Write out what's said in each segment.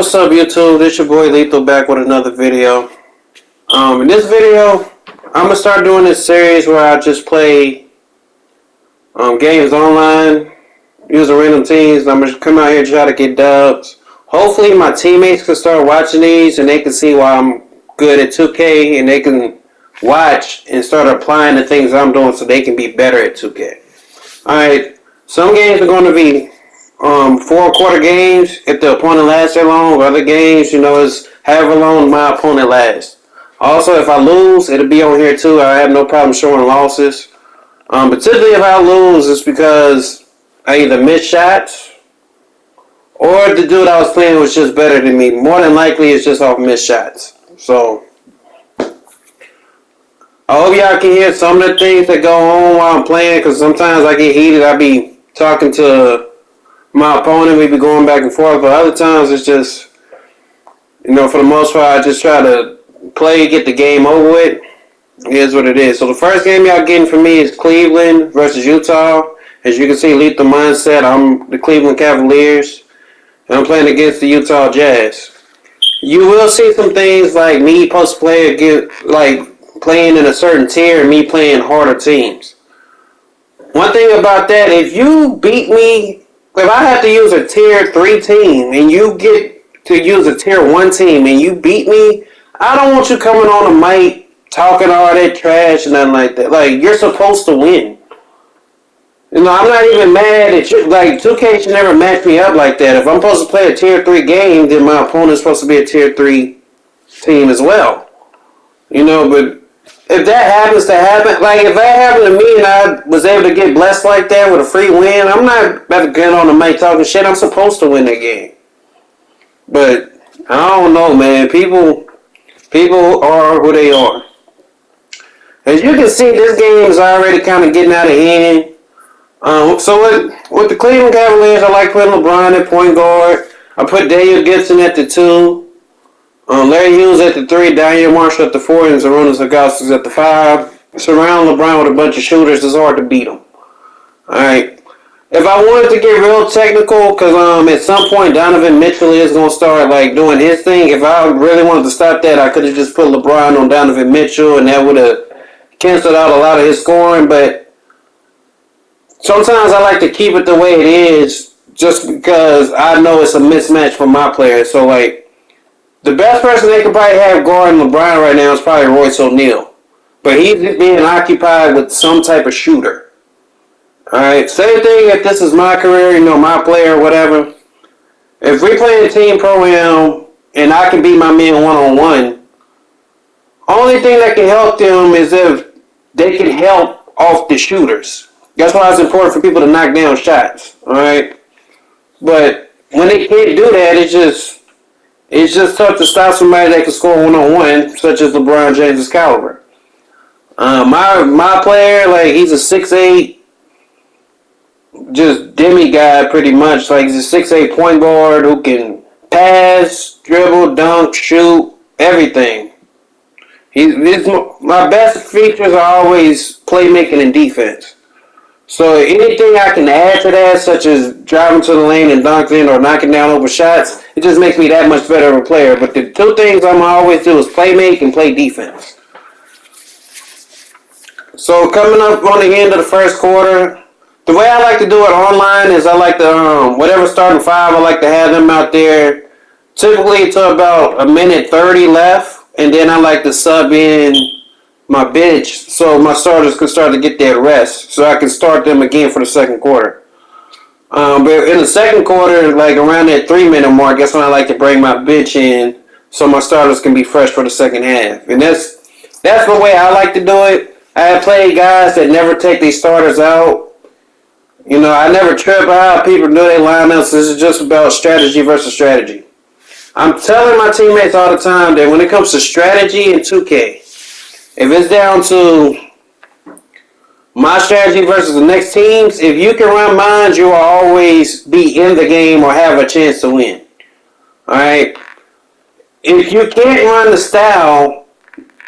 What's up, YouTube? This your boy Lethal back with another video. In this video, I'm gonna start doing this series where I just play games online using random teams. I'm gonna come out here and try to get dubs. Hopefully, my teammates can start watching these and they can see why I'm good at 2K and they can watch and start applying the things I'm doing so they can be better at 2K. Alright, some games are going to be 4-quarter games if the opponent lasts that long. Other games, is however long my opponent lasts. Also, if I lose, it'll be on here too. I have no problem showing losses. But typically if I lose, it's because I either missed shots or the dude I was playing was just better than me. More than likely, it's just off missed shots. So, I hope y'all can hear some of the things that go on while I'm playing, because sometimes I get heated. I be talking to my opponent, we be going back and forth, but other times it's just, for the most part, I just try to play, get the game over with. Here's what it is. So the first game y'all getting from me is Cleveland versus Utah. As you can see, Lethal Mindset, I'm the Cleveland Cavaliers, and I'm playing against the Utah Jazz. You will see some things like me post play against, like playing in a certain tier and me playing harder teams. One thing about that, if you beat me, if I have to use a tier 3 team and you get to use a tier 1 team and you beat me, I don't want you coming on the mic talking all that trash and nothing like that. Like, you're supposed to win. I'm not even mad at you. Like, 2K should never match me up like that. If I'm supposed to play a tier 3 game, then my opponent's supposed to be a tier 3 team as well. But if that happens to happen, like if that happened to me and I was able to get blessed like that with a free win, I'm not about to get on the mic talking shit. I'm supposed to win that game. But I don't know, man. People are who they are. As you can see, this game is already kind of getting out of hand. So with the Cleveland Cavaliers, I like putting LeBron at point guard. I put Daniel Gibson at the 2. Larry Hughes at the 3, Daniel Marshall at the 4, and Zarunas Zagauskas at the 5. Surround LeBron with a bunch of shooters. It's hard to beat him. Alright. If I wanted to get real technical, because at some point Donovan Mitchell is going to start doing his thing. If I really wanted to stop that, I could have just put LeBron on Donovan Mitchell, and that would have canceled out a lot of his scoring. But sometimes I like to keep it the way it is, just because I know it's a mismatch for my players. So the best person they could probably have guarding LeBron right now is probably Royce O'Neal. But he's being occupied with some type of shooter. Alright, same thing if this is my career, my player, whatever. If we play a team pro-am and I can beat my man one-on-one, only thing that can help them is if they can help off the shooters. That's why it's important for people to knock down shots. Alright? But when they can't do that, it's just tough to stop somebody that can score one-on-one, such as LeBron James' caliber. My player, he's a 6'8", just demigod pretty much. He's a 6'8" point guard who can pass, dribble, dunk, shoot, everything. My best features are always playmaking and defense. So anything I can add to that, such as driving to the lane and dunking or knocking down over shots, it just makes me that much better of a player. But the two things I'm always do is play make and play defense. So coming up on the end of the first quarter, the way I like to do it online is I like to, whatever starting 5, I like to have them out there typically to about a minute 30 left. And then I like to sub in my bench so my starters can start to get their rest so I can start them again for the second quarter. But in the second quarter, around that 3-minute mark, that's when I like to bring my bench in so my starters can be fresh for the second half. And that's the way I like to do it. I have played guys that never take their starters out. I never trip out people do their lineups. This is just about strategy versus strategy. I'm telling my teammates all the time that when it comes to strategy in 2K, if it's down to my strategy versus the next team's, if you can run mine, you will always be in the game or have a chance to win. Alright? If you can't run the style,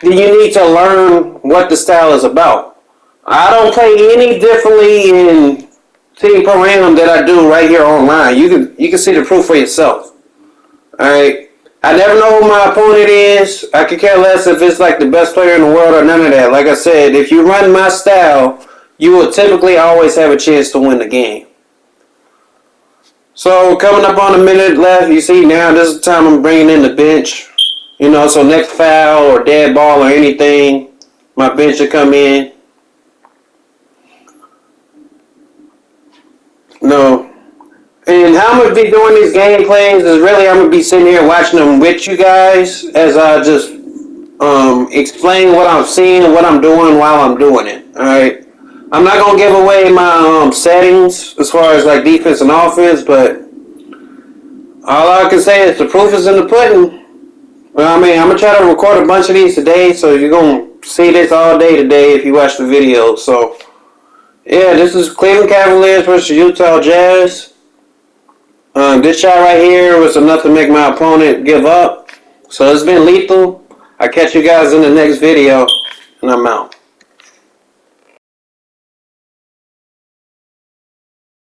then you need to learn what the style is about. I don't play any differently in Team Pro-Am that I do right here online. You can see the proof for yourself. Alright? I never know who my opponent is. I could care less if it's like the best player in the world or none of that. Like I said, if you run my style, you will typically always have a chance to win the game. So coming up on a minute left, you see now this is the time I'm bringing in the bench. You know, so next foul or dead ball or anything, my bench will come in. No. And how I'm going to be doing these game plays is really I'm going to be sitting here watching them with you guys as I just explain what I'm seeing and what I'm doing while I'm doing it. Alright? I'm not going to give away my settings as far as like defense and offense, but all I can say is the proof is in the pudding. Well, I mean, I'm going to try to record a bunch of these today, so you're going to see this all day today if you watch the video. So, yeah, this is Cleveland Cavaliers versus Utah Jazz. This shot right here was enough to make my opponent give up. So it's been lethal. I'll catch you guys in the next video, and I'm out.